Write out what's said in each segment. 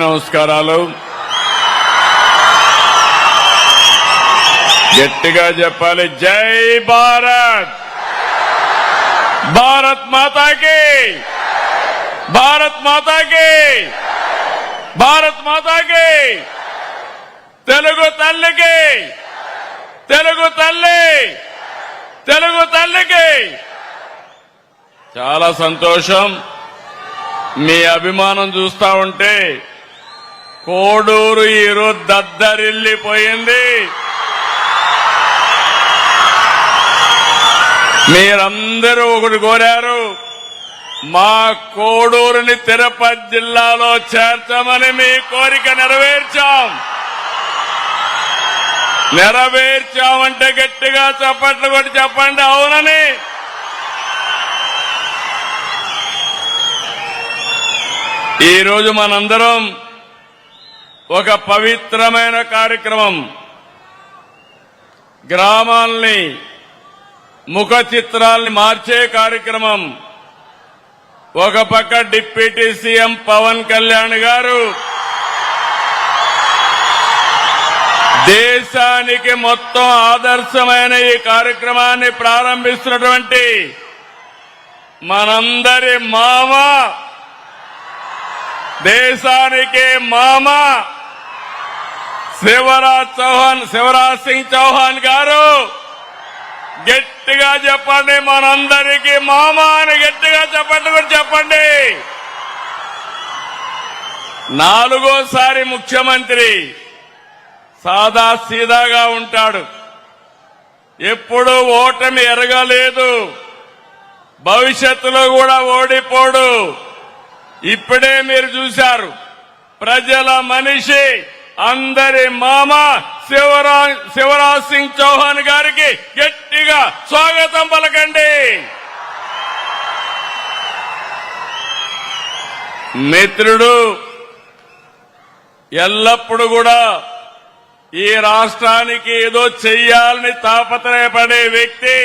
నమస్కారాలు. గట్టిగా చెప్పాలి. జై భారత్, భారత్ మాతాకి, భారత్ మాతాకి, భారత్ మాతాకి, తెలుగు తల్లికి, తెలుగు తల్లి, తెలుగు తల్లికి. చాలా సంతోషం. మీ అభిమానం చూస్తా ఉంటే కోడూరు ఈరోజు దద్దరిల్లిపోయింది. మీరందరూ ఒకటి కోరారు, మా కోడూరుని తిరుపతి జిల్లాలో చేర్చమని. మీ కోరిక నెరవేర్చామంటే గట్టిగా చప్పట్లు కొట్టి చెప్పండి అవునని. ఈరోజు మనందరం ఒక పవిత్రమైన కార్యక్రమం, గ్రామాల్ని ముఖ చిత్రాల్ని మార్చే కార్యక్రమం. ఒక పక్క డిప్యూటీ సీఎం పవన్ కళ్యాణ్ గారు దేశానికి మొత్తం ఆదర్శమైన ఈ కార్యక్రమాన్ని ప్రారంభిస్తున్నటువంటి మనందరి మామ, దేశానికి మామ శివరాజ్ సింగ్ చౌహాన్ గారు. గట్టిగా చెప్పండి, మనందరికీ మామ అని గట్టిగా చెప్పండి. నాలుగోసారి ముఖ్యమంత్రి, సాదా సీదాగా ఉంటాడు, ఎప్పుడూ ఓటమి ఎరగలేదు, భవిష్యత్తులో కూడా ఓడిపోడు. ఇప్పుడే మీరు చూశారు, ప్రజల మనిషి, అందరి మామ శివరాజ్ సింగ్ చౌహాన్ గారికి గట్టిగా స్వాగతం పలకండి. మిత్రుడు ఎల్లప్పుడూ కూడా ఈ రాష్ట్రానికి ఏదో చెయ్యాలని తాపత్రయపడే వ్యక్తి,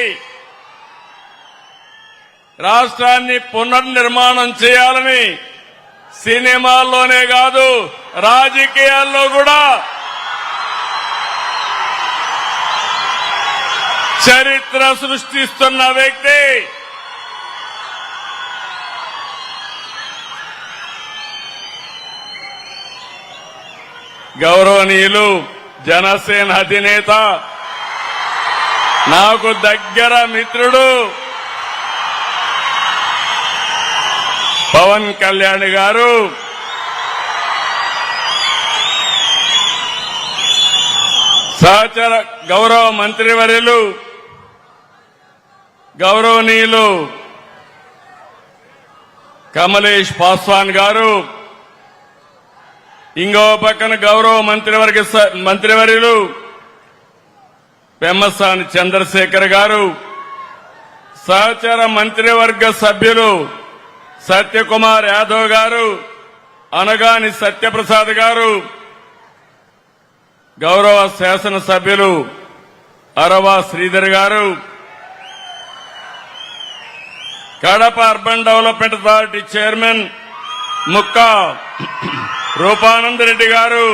రాష్ట్రాన్ని పునర్నిర్మాణం చేయాలని సినిమాల్లోనే కాదు రాజకీయాల్లో కూడా చరిత్ర సృష్టిస్తున్న వ్యక్తి. గౌరవనీయులు జనసేన అధినేత, నాకు దగ్గర మిత్రుడు పవన్ కళ్యాణ్ గారు, సహచర గౌరవ మంత్రివర్యులు గౌరవనీయులు కమలేష్ పాస్వాన్ గారు, ఇంకో పక్కన గౌరవ మంత్రివర్యులు పెమ్మసాని చంద్రశేఖర్ గారు, సహచర మంత్రివర్గ సభ్యులు సత్యకుమార్ యాదవ్ గారు, అనగాని సత్యప్రసాద్ గారు, గౌరవ శాసనసభ్యులు అరవా శ్రీధర్ గారు, Kadapa urban development authority chairman Mukka Roopananda Reddy గారు,